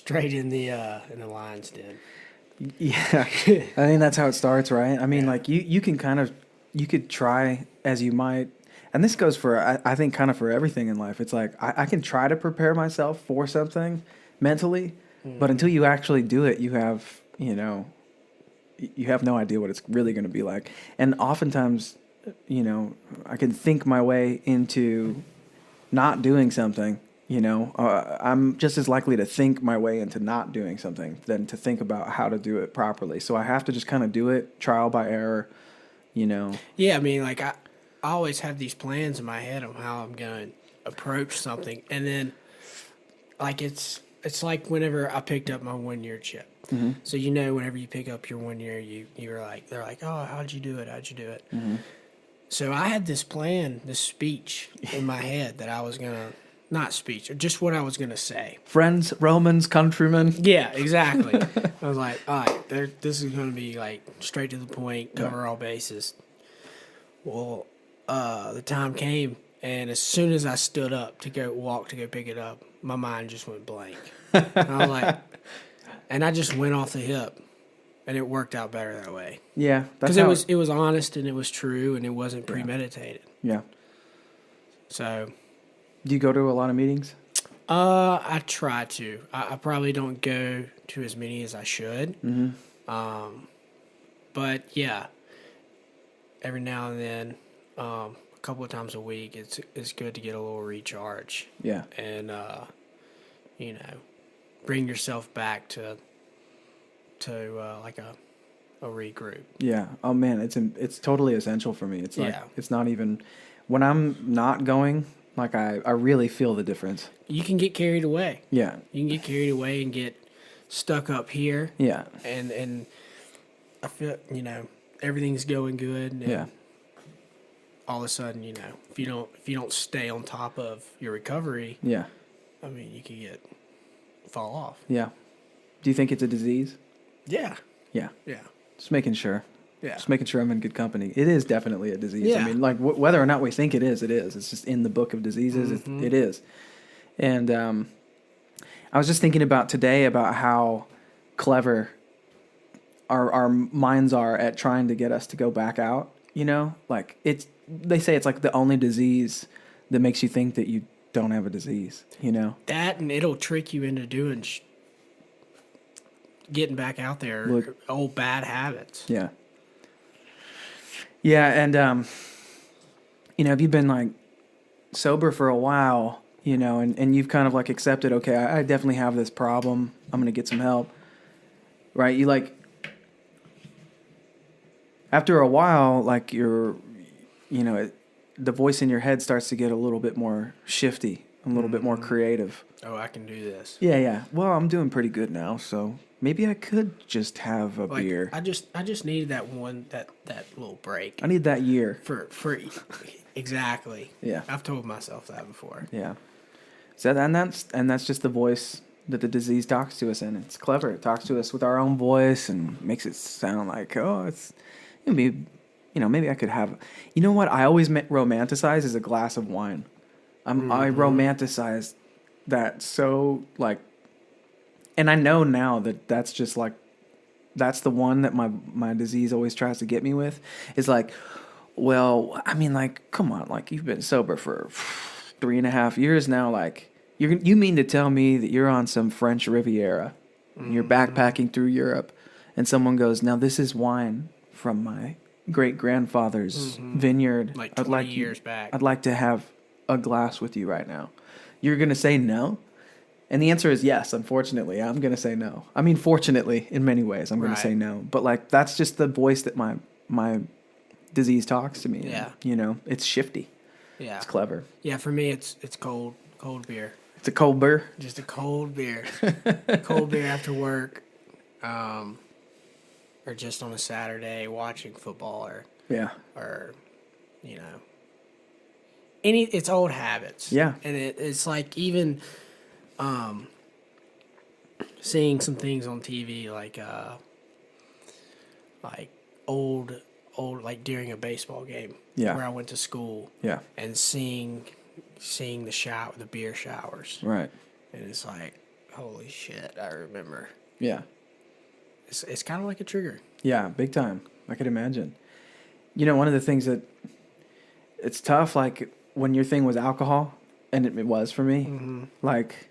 straight in the lion's den. Yeah, I think that's how it starts, right? I mean, Yeah. like you can you could try as you might, and this goes for I think kind of for everything in life. It's like I can try to prepare myself for something mentally, but until you actually do it, you have you have no idea what it's really going to be like. And oftentimes, I can think my way into not doing something. I'm just as likely to think my way into not doing something than to think about how to do it properly. So I have to just kind of do it trial by error. Yeah, I mean, like I always have these plans in my head on how I'm going to approach something, and then like it's like whenever I picked up my 1 year chip. Mm-hmm. So whenever you pick up your 1 year, you're like they're like, oh, how'd you do it? How'd you do it? Mm-hmm. So I had this plan, this speech in my head that I was gonna not speech, or just what I was gonna say. Friends, Romans, countrymen. Yeah, exactly. I was like, all right, this is gonna be like straight to the point, cover all bases. Well, the time came, and as soon as I stood up to go pick it up, my mind just went blank. And I was like, and I just went off the hip, and it worked out better that way. Yeah, Because it was honest and it was true and it wasn't premeditated. Yeah. So, Do you go to a lot of meetings? I try to. I probably don't go to as many as I should. Mm-hmm. But yeah, every now and then, a couple of times a week, it's good to get a little recharge. Yeah. And bring yourself back to like a regroup. Yeah. Oh man, it's totally essential for me. It's like Yeah. it's not even when I'm not going. Like I really feel the difference. You can get carried away. Yeah. You can get carried away and get stuck up here. Yeah. And I feel everything's going good. And Yeah. all of a sudden, if you don't stay on top of your recovery, Yeah. I mean, you could fall off. Yeah. Do you think it's a disease? Yeah. Yeah. Yeah. Just making sure. Yeah. Just making sure I'm in good company. It is definitely a disease. Yeah. I mean, like whether or not we think it is, it is. It's just in the book of diseases. Mm-hmm. It is. And I was just thinking about today about how clever our minds are at trying to get us to go back out. Like they say it's like the only disease that makes you think that you don't have a disease. That, and it'll trick you into doing getting back out there, old bad habits. Yeah. Yeah, and if you've been like sober for a while, and you've kind of like accepted, okay, I definitely have this problem. I'm gonna get some help, right? You like after a while, like the voice in your head starts to get a little bit more shifty, a little bit more creative. Oh, I can do this. Yeah. Well, I'm doing pretty good now, so maybe I could just have a beer. I just needed that little break. I need that year. For exactly. Yeah. I've told myself that before. Yeah. So that's just the voice that the disease talks to us in. It's clever. It talks to us with our own voice and makes it sound like, it's gonna be, maybe I could have. You know what I always romanticize is a glass of wine. I romanticize that so like, and I know now that that's just like, that's the one that my disease always tries to get me with. Is like, well, I mean, like, come on, like you've been sober for 3.5 years now. Like, you mean to tell me that you're on some French Riviera, and you're backpacking through Europe, and someone goes, now this is wine from my great grandfather's vineyard. Like 20 years back. I'd like to have a glass with you right now. You're gonna say no? And the answer is yes, unfortunately. I'm going to say no. I mean, fortunately, in many ways, I'm going to say no. But, like, that's just the voice that my disease talks to me. Yeah. In. It's shifty. Yeah. It's clever. Yeah, for me, it's cold beer. It's a cold beer? Just a cold beer. Cold beer after work. Or just on a Saturday watching football or it's old habits. Yeah. And it's like even... seeing some things on TV like old like during a baseball game where I went to school and seeing the beer showers, right, and it's like, holy shit, I remember. Yeah. It's kind of like a trigger. Yeah, big time. I could imagine. You know, one of the things that it's tough, like when your thing was alcohol, and it was for me, like,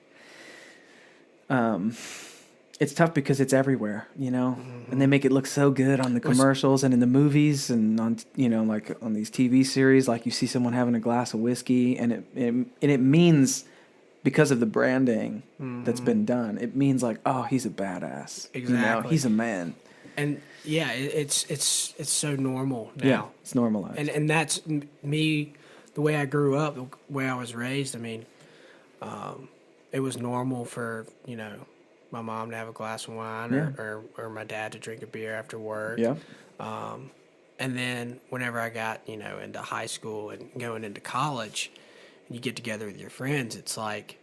it's tough because it's everywhere, you know, and they make it look so good on the commercials and in the movies and on, you know, like on these TV series, like you see someone having a glass of whiskey and it means, because of the branding that's been done, it means like, oh, he's a badass. Exactly. You know, he's a man. And yeah, it's so normal now. Yeah, it's normalized. And that's me, the way I grew up, the way I was raised. I mean, it was normal for, you know, my mom to have a glass of wine or my dad to drink a beer after work. Yeah. And then whenever I got, you know, into high school and going into college, you get together with your friends, it's like,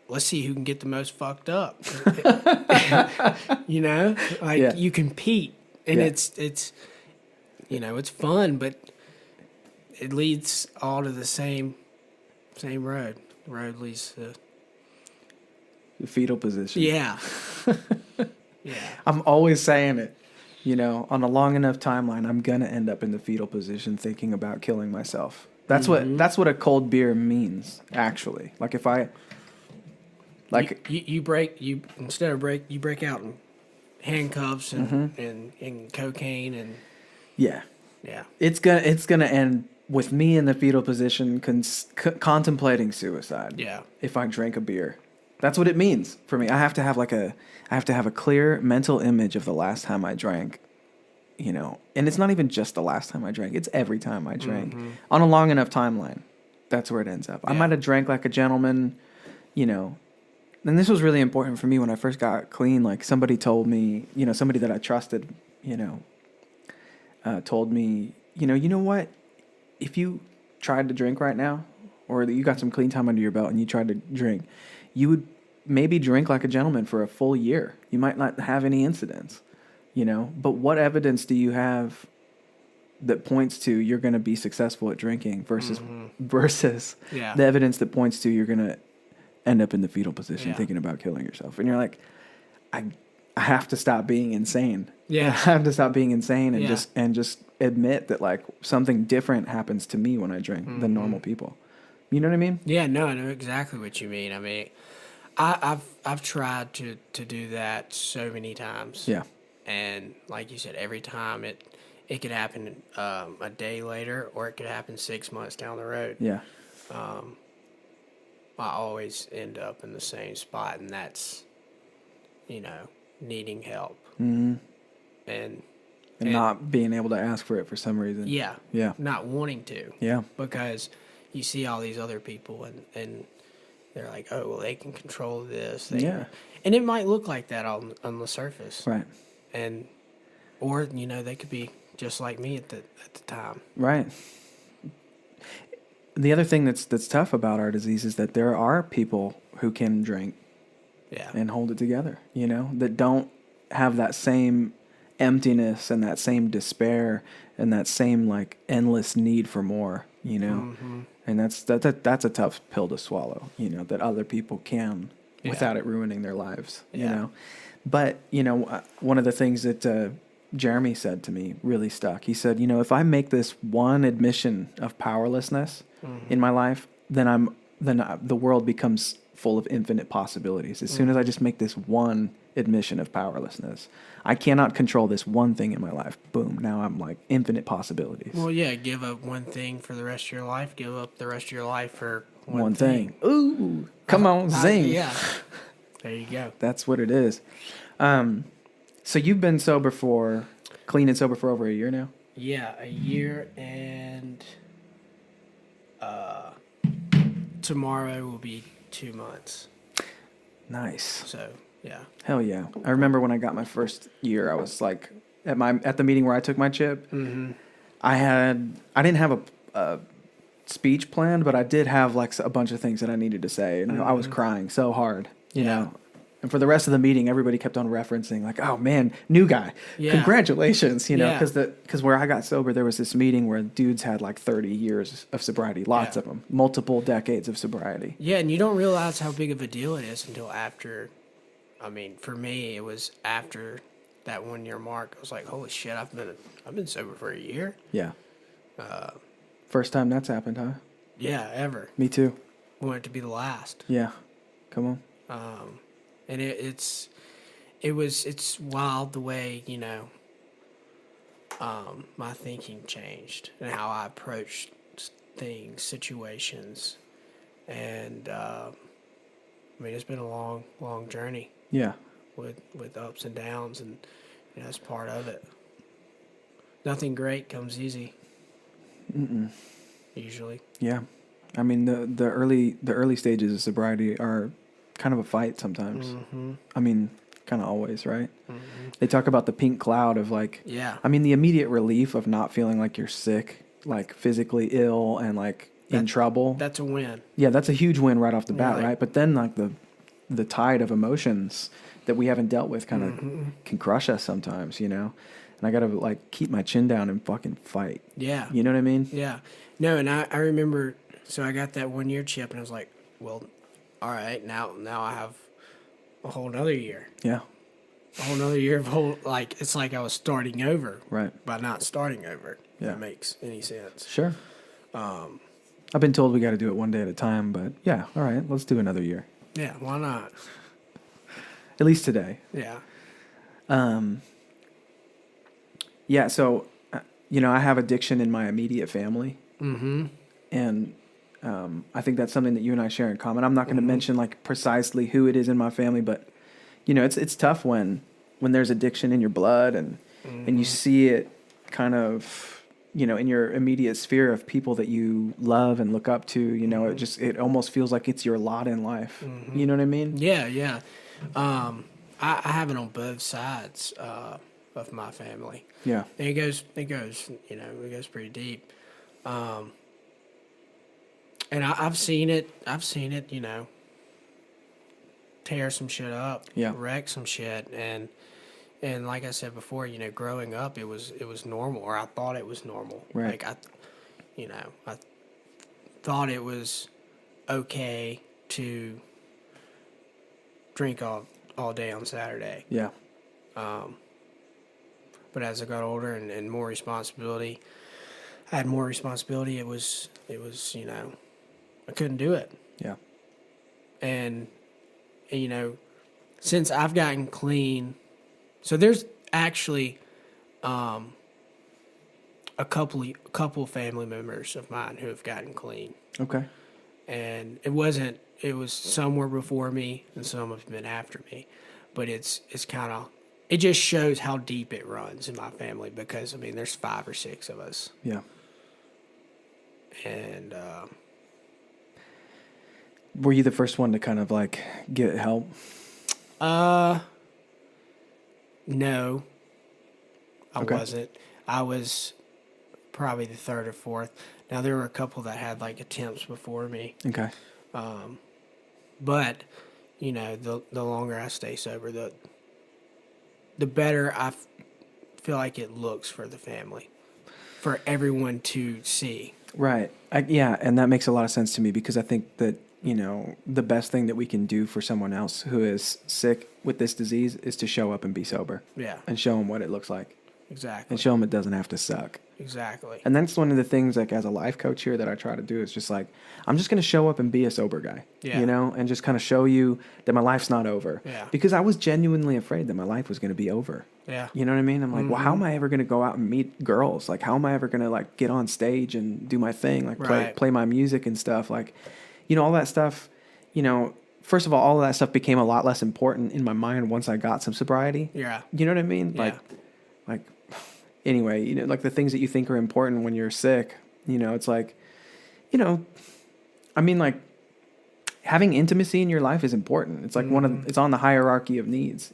let's see who can get the most fucked up. You know, like you compete, and it's, you know, it's fun, but it leads all to the same road. The road leads to The fetal position. yeah. I'm always saying it. You know, on a long enough timeline, I'm gonna end up in the fetal position thinking about killing myself. That's what a cold beer means, actually. Like if I you break out in handcuffs and cocaine and yeah. yeah. It's gonna end with me in the fetal position contemplating suicide. Yeah. If I drink a beer. That's what it means for me. I have to have a clear mental image of the last time I drank, you know. And it's not even just the last time I drank. It's every time I drank. On a long enough timeline, that's where it ends up. I might have drank like a gentleman, you know. And this was really important for me when I first got clean. Like somebody told me, you know, somebody that I trusted, you know, told me, you know what? If you tried to drink right now, or that you got some clean time under your belt and you tried to drink, you would maybe drink like a gentleman for a full year. You might not have any incidents, you know, but what evidence do you have that points to you're going to be successful at drinking versus the evidence that points to you're going to end up in the fetal position thinking about killing yourself? And you're like, I have to stop being insane. Yeah. I have to stop being insane and just admit that like something different happens to me when I drink than normal people. You know what I mean? Yeah, no, I know exactly what you mean. I mean, I've tried to do that so many times. Yeah. And like you said, every time it could happen a day later, or it could happen 6 months down the road. Yeah. I always end up in the same spot, and that's, you know, needing help. Mm-hmm. And not being able to ask for it for some reason. Yeah. Yeah. Not wanting to. Yeah. Because you see all these other people and they're like, oh, well, they can control this. And it might look like that on the surface. Right. Or, you know, they could be just like me at the time. Right. The other thing that's tough about our disease is that there are people who can drink and hold it together, you know, that don't have that same emptiness and that same despair and that same like endless need for more, you know. And that's a tough pill to swallow, you know, that other people can without it ruining their lives, you know. But, you know, one of the things that Jeremy said to me really stuck. He said, you know, if I make this one admission of powerlessness in my life, then the world becomes full of infinite possibilities. As soon as I just make this one admission of powerlessness, I cannot control this one thing in my life. Boom. Now I'm like infinite possibilities. Well, yeah, give up one thing for the rest of your life. Give up the rest of your life for one thing. Ooh, come on, zing. Yeah. There you go. That's what it is. So you've been clean and sober for over a year now? Yeah, a year, and tomorrow will be 2 months. Nice. So, yeah. Hell yeah. I remember when I got my first year, I was like at the meeting where I took my chip. I didn't have a speech planned, but I did have like a bunch of things that I needed to say, and I was crying so hard, you know. And for the rest of the meeting, everybody kept on referencing like, "Oh man, new guy, congratulations!" You know, because where I got sober, there was this meeting where dudes had like 30 years of sobriety, lots of them, multiple decades of sobriety. Yeah, and you don't realize how big of a deal it is until after I mean, for me, it was after that 1 year mark. I was like, holy shit, I've been sober for a year. Yeah. First time that's happened, huh? Yeah, ever. Me too. Want it to be the last. Yeah. Come on. And it's wild the way, my thinking changed and how I approached things, situations. And, I mean, it's been a long, long journey Yeah. with ups and downs, and that's part of it. Nothing great comes easy. Usually. Yeah. I mean, the early stages of sobriety are kind of a fight sometimes. Mm-hmm. I mean, kind of always, right? Mm-hmm. They talk about the pink cloud of like, Yeah. I mean, the immediate relief of not feeling like you're sick, like physically ill and like in trouble. That's a win. Yeah, that's a huge win right off the bat, Right. right? But then like the tide of emotions that we haven't dealt with kind of can crush us sometimes, And I got to like keep my chin down and fucking fight. Yeah. You know what I mean? Yeah. No, and I remember, so I got that 1 year chip, and I was like, well, all right, now I have a whole nother year. Yeah. A whole nother year of it's like I was starting over. Right. By not starting over. Yeah. If that makes any sense. Sure. I've been told we got to do it one day at a time, but yeah, all right, let's do another year. Yeah, why not? At least today. Yeah. Yeah, so, I have addiction in my immediate family. Mm-hmm. And I think that's something that you and I share in common. I'm not going to mention like precisely who it is in my family, but, it's tough when there's addiction in your blood and you see it kind of, in your immediate sphere of people that you love and look up to, it almost feels like it's your lot in life. Mm-hmm. You know what I mean? Yeah, yeah. I have it on both sides of my family. Yeah. And it goes pretty deep. And I've seen it, tear some shit up, Yeah. wreck some shit, and like I said before, growing up, it was normal, or I thought it was normal. Right. Like I thought it was okay to drink all day on Saturday. Yeah. But as I got older and more responsibility, I had more responsibility. It was I couldn't do it. Yeah. And since I've gotten clean, so there's actually a couple family members of mine who have gotten clean. Okay. And it was some were before me and some have been after me. But it's kind of, it just shows how deep it runs in my family because, there's 5 or 6 of us. Yeah. And were you the first one to kind of like get help? No, I Okay. wasn't. I was probably the 3rd or 4th. Now there were a couple that had like attempts before me. Okay. But the longer I stay sober, the better I feel like it looks for the family, for everyone to see. Right. Yeah, and that makes a lot of sense to me because I think that, the best thing that we can do for someone else who is sick with this disease is to show up and be sober. Yeah. And show them what it looks like. Exactly. And show them it doesn't have to suck. Exactly. And that's one of the things, like, as a life coach here that I try to do is just like, I'm just going to show up and be a sober guy, Yeah. And just kind of show you that my life's not over. Yeah. Because I was genuinely afraid that my life was going to be over. Yeah. You know what I mean? I'm like, well, how am I ever going to go out and meet girls? Like, how am I ever going to like get on stage and do my thing? Like Right. play my music and stuff. Like, all that stuff, first of all of that stuff became a lot less important in my mind once I got some sobriety. Yeah. You know what I mean? Yeah. Like, anyway, like the things that you think are important when you're sick, it's like, like having intimacy in your life is important. It's like it's on the hierarchy of needs,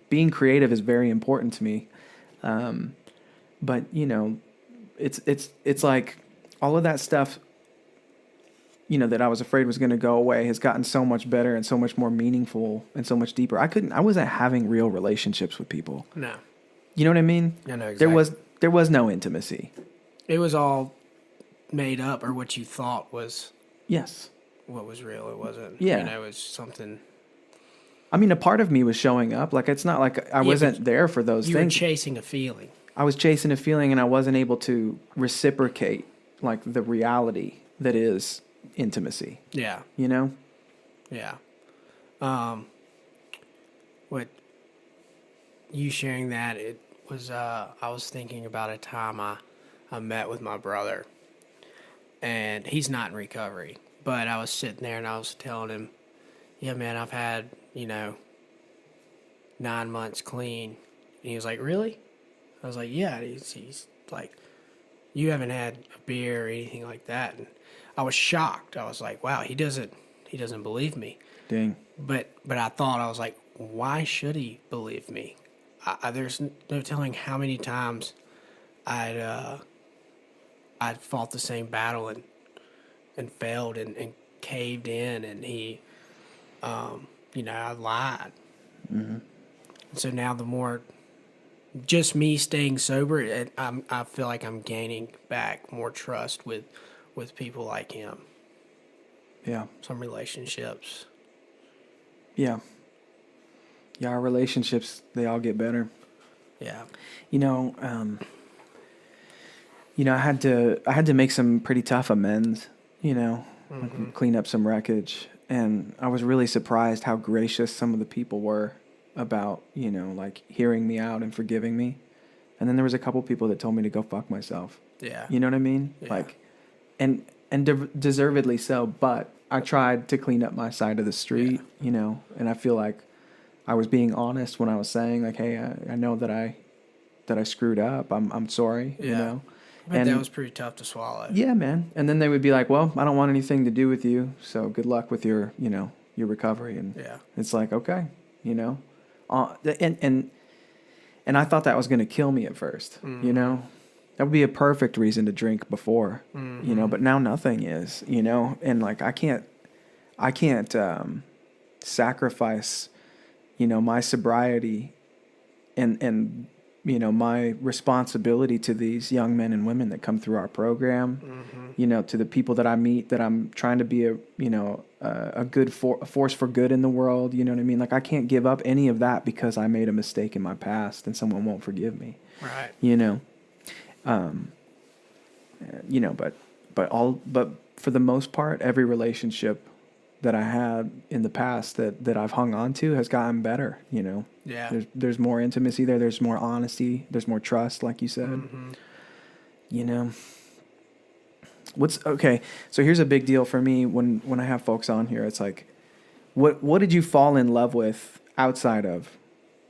being creative is very important to me. But it's like all of that stuff, that I was afraid was going to go away has gotten so much better and so much more meaningful and so much deeper. I wasn't having real relationships with people. No. You know what I mean? I know exactly. There was no intimacy. It was all made up, or what you thought was Yes. what was real. It wasn't. Yeah. It was something. I mean, a part of me was showing up. Like, it's not like I wasn't there for those You were things. chasing a feeling. I was chasing a feeling, and I wasn't able to reciprocate like the reality that is intimacy. Yeah. You know? Yeah. What you sharing that, it was I was thinking about a time I met with my brother, and he's not in recovery, but I was sitting there and I was telling him, yeah, man, I've had, 9 months clean. And he was like, really? I was like, yeah. He's like, you haven't had a beer or anything like that. And I was shocked. I was like, wow, he doesn't believe me. Dang. But I thought, I was like, why should he believe me? There's no telling how many times I'd fought the same battle and failed and caved in, and he, I lied. Mm-hmm. So now the more, just me staying sober, I feel like I'm gaining back more trust with people like him. Yeah. Some relationships. Yeah. Yeah, our relationships, they all get better. Yeah. I had to make some pretty tough amends, like clean up some wreckage. And I was really surprised how gracious some of the people were about, like hearing me out and forgiving me. And then there was a couple people that told me to go fuck myself. Yeah. You know what I mean? Yeah. Like, and deservedly so, but I tried to clean up my side of the street, and I feel like I was being honest when I was saying like, hey, I know that I screwed up. I'm sorry, Yeah. But that was pretty tough to swallow. Yeah, man. And then they would be like, well, I don't want anything to do with you. So good luck with your recovery. And Yeah. it's like, okay, and I thought that was going to kill me at first, that would be a perfect reason to drink before, but now nothing is, and like, I can't sacrifice, my sobriety and my responsibility to these young men and women that come through our program, to the people that I meet, that I'm trying to be a good a force for good in the world. You know what I mean? Like, I can't give up any of that because I made a mistake in my past and someone won't forgive me. Right. But for the most part, every relationship that I had in the past that I've hung on to has gotten better, Yeah. There's more intimacy there. There's more honesty. There's more trust, like you said. Okay. So here's a big deal for me when I have folks on here. It's like, what did you fall in love with outside of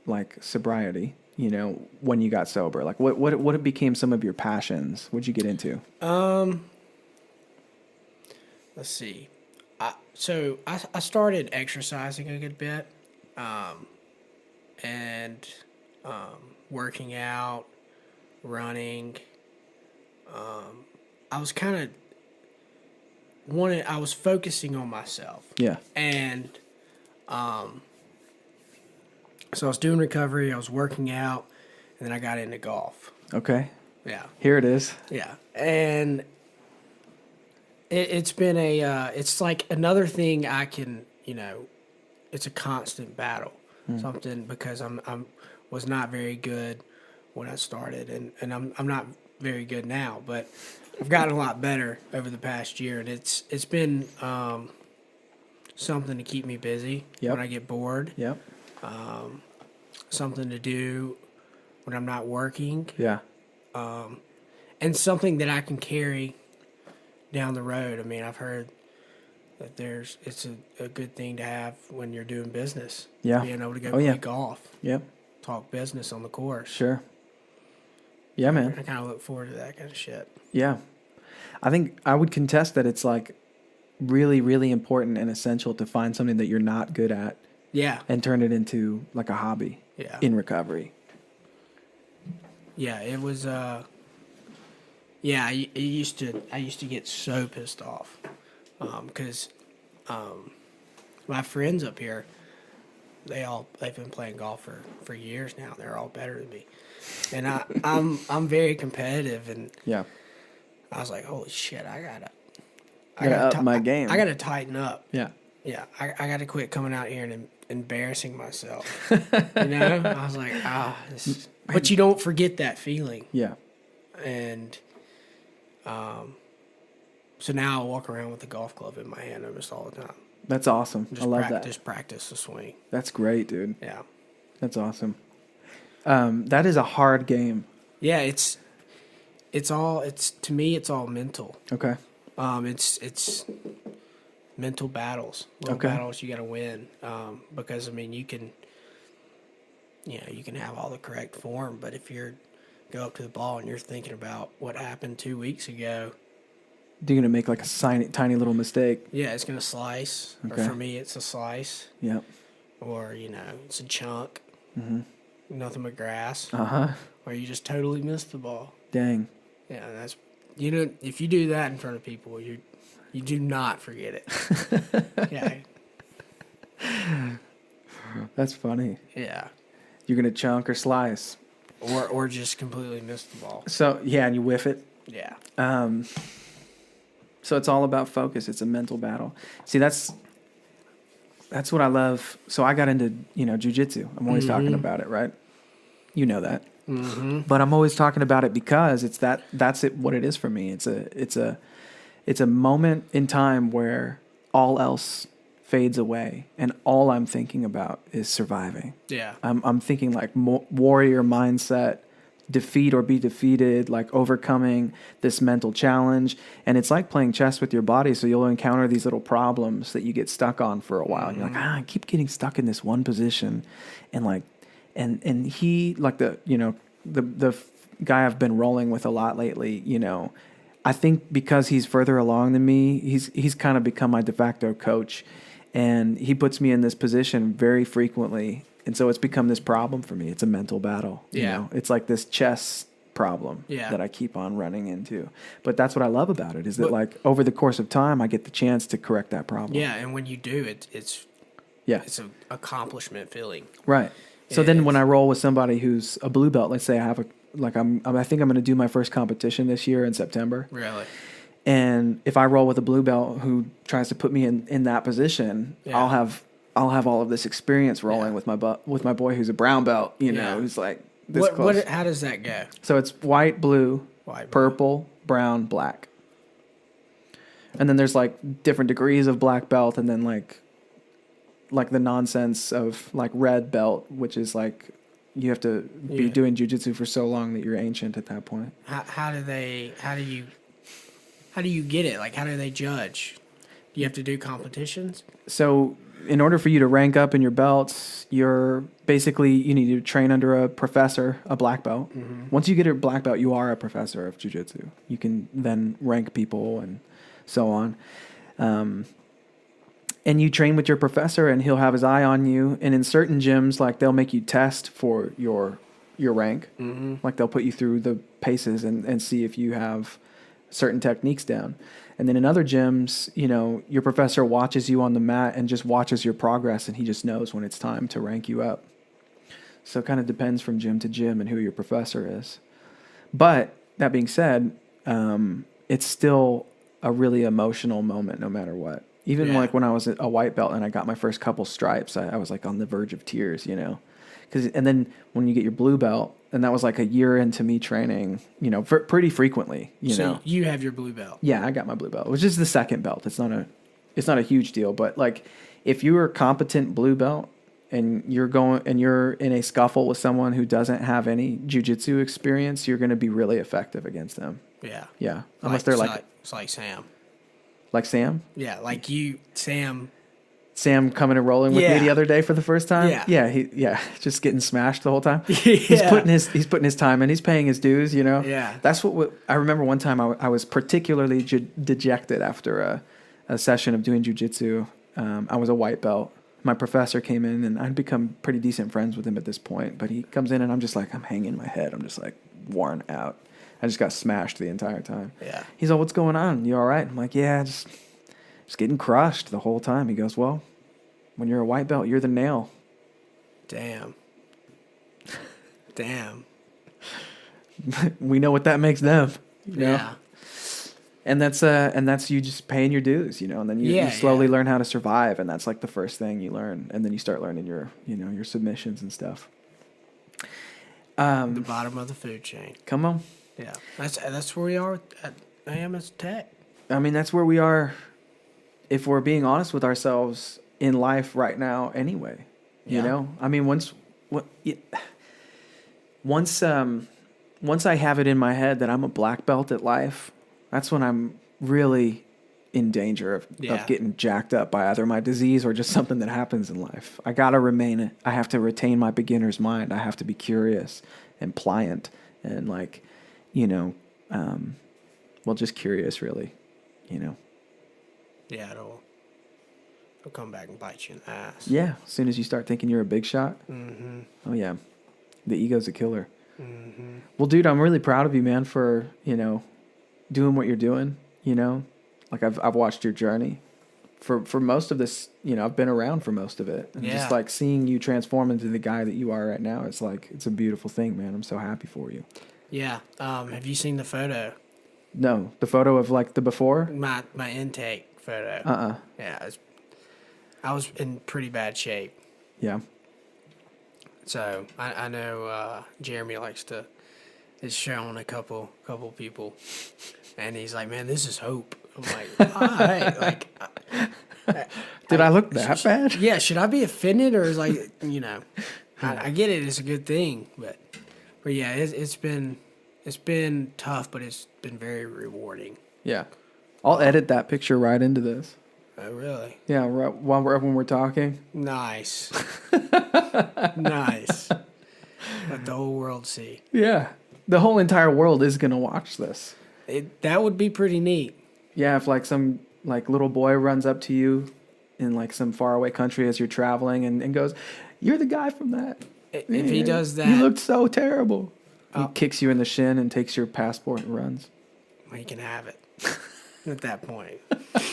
like sobriety? When you got sober, like what became some of your passions? What'd you get into? Let's see. So I started exercising a good bit, and working out, running. I was kind of I was focusing on myself. Yeah. And so I was doing recovery, I was working out, and then I got into golf. Okay. Yeah. Here it is. Yeah. And it's been it's like another thing I can, it's a constant battle. Something, because I'm was not very good when I started, and I'm not very good now, but I've gotten a lot better over the past year, and it's been something to keep me busy when I get bored. Yep. Something to do when I'm not working. Yeah. And something that I can carry down the road. I mean, I've heard that it's a good thing to have when you're doing business. Yeah. Being able to go play golf. Yep. Talk business on the course. Sure. Yeah, man. I kind of look forward to that kind of shit. Yeah. I think I would contest that it's like really, really important and essential to find something that you're not good at. Yeah. And turn it into like a hobby. Yeah. In recovery. Yeah, it was I used to get so pissed off. Because my friends up here, they've been playing golf for years now. They're all better than me. And I'm very competitive, and yeah. I was like, holy shit, I gotta up my game. I gotta tighten up. Yeah. Yeah, I gotta quit coming out here and embarrassing myself. You know, I was like, but you don't forget that feeling. Yeah. And so now I walk around with a golf club in my hand almost all the time. That's awesome. I love that. Just practice the swing. That's great, dude. Yeah. That's awesome. That is a hard game. Yeah, to me it's all mental. Okay. It's mental battles. Little battles you got to win. Because I mean you can have all the correct form, but if you're go up to the ball and you're thinking about what happened 2 weeks ago, you're going to make like a tiny little mistake. Yeah, it's going to slice. Okay. Or for me, it's a slice. Yep. Or, it's a chunk. Mm-hmm. Nothing but grass. Uh-huh. Or you just totally miss the ball. Dang. Yeah, that's... if you do that in front of people, you do not forget it. Yeah. That's funny. Yeah. You're going to chunk or slice. Or just completely miss the ball. So, yeah, and you whiff it. Yeah. So it's all about focus. It's a mental battle. See, that's what I love. So I got into, jujitsu. I'm always talking about it, right? You know that. Mm-hmm. But I'm always talking about it because that's what it is for me. It's a moment in time where all else fades away and all I'm thinking about is surviving. Yeah. I'm thinking like warrior mindset, defeat or be defeated, like overcoming this mental challenge. And it's like playing chess with your body. So you'll encounter these little problems that you get stuck on for a while. And you're like, I keep getting stuck in this one position. And like, and he, like the guy I've been rolling with a lot lately, I think because he's further along than me, he's kind of become my de facto coach. And he puts me in this position very frequently. And so it's become this problem for me. It's a mental battle. Yeah. It's like this chess problem that I keep on running into. But that's what I love about it is that like over the course of time, I get the chance to correct that problem. Yeah. And when you do, it's an accomplishment feeling. Right. So then when I roll with somebody who's a blue belt, let's say I think I'm going to do my first competition this year in September. Really? And if I roll with a blue belt who tries to put me in that position, I'll have all of this experience rolling with my boy who's a brown belt, who's like this close. How does that go? So it's white, blue, purple, brown, black. And then there's like different degrees of black belt and then like the nonsense of like red belt, which is like you have to be doing jiu-jitsu for so long that you're ancient at that point. How do you get it? Like, how do they judge? Do you have to do competitions? So in order for you to rank up in your belts, you need to train under a professor, a black belt. Mm-hmm. Once you get a black belt, you are a professor of jiu-jitsu. You can then rank people and so on. And you train with your professor and he'll have his eye on you. And in certain gyms, like they'll make you test for your rank. Mm-hmm. Like they'll put you through the paces and see if you have certain techniques down. And then in other gyms, your professor watches you on the mat and just watches your progress and he just knows when it's time to rank you up. So it kind of depends from gym to gym and who your professor is. But that being said, it's still a really emotional moment no matter what. Even like when I was a white belt and I got my first couple stripes, I was like on the verge of tears, and then when you get your blue belt, and that was like a year into me training, pretty frequently, So you have your blue belt. Yeah, I got my blue belt, which is the second belt. It's not a huge deal, but like if you're a competent blue belt and you're in a scuffle with someone who doesn't have any jiu-jitsu experience, you're going to be really effective against them. Yeah. Yeah. Unless they're like it's like Sam. Like Sam? Yeah, like you, Sam. Sam coming and rolling with me the other day for the first time. Yeah. Just getting smashed the whole time. He's putting his time in. He's paying his dues. Yeah. That's what I remember. One time I was particularly dejected after a session of doing jujitsu. I was a white belt. My professor came in and I'd become pretty decent friends with him at this point. But he comes in and I'm just like I'm hanging my head. I'm just like worn out. I just got smashed the entire time. Yeah. He's like, "What's going on? You all right?" I'm like, "Yeah, just getting crushed the whole time." He goes, "Well, when you're a white belt, you're the nail." Damn. We know what that makes them. Yeah. And that's you just paying your dues, you know, and then you slowly learn how to survive, and that's like the first thing you learn, and then you start learning your submissions and stuff. The bottom of the food chain. Come on. Yeah, that's where we are at AMS Tech. I mean, that's where we are, if we're being honest with ourselves in life right now. Anyway, you know, I mean, once I have it in my head that I'm a black belt at life, that's when I'm really in danger of getting jacked up by either my disease or just something that happens in life. I have to retain my beginner's mind. I have to be curious and pliant and like, you know, just curious really, you know. Yeah, it'll come back and bite you in the ass. Yeah, as soon as you start thinking you're a big shot. Mm-hmm. Oh yeah, the ego's a killer. Mm-hmm. Well, dude, I'm really proud of you, man, for, you know, doing what you're doing, you know. Like I've watched your journey for most of this, you know, I've been around for most of it. And just like seeing you transform into the guy that you are right now, it's like, it's a beautiful thing, man. I'm so happy for you. Yeah. Have you seen the photo? No. The photo of like the before? My intake photo. Yeah. I was in pretty bad shape. Yeah. So I know Jeremy is showing a couple people, and he's like, "Man, this is hope." I'm like, "All right." Like, did I look that bad? Yeah. Should I be offended, or is like, you know, I get it. It's a good thing, but yeah, it's been tough, but it's been very rewarding. Yeah. I'll edit that picture right into this. Oh, really? Yeah, right, when we're talking. Nice. Nice. Let the whole world see. Yeah. The whole entire world is going to watch this. That would be pretty neat. Yeah, if like some like little boy runs up to you in like some faraway country as you're traveling and goes, "You're the guy from that." If he does that. You looked so terrible. He kicks you in the shin and takes your passport and runs. Well, he can have it at that point.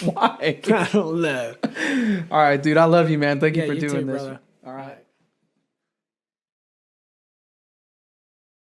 Why? I don't know. All right, dude. I love you, man. Thank you for you doing too, this. brother. All right.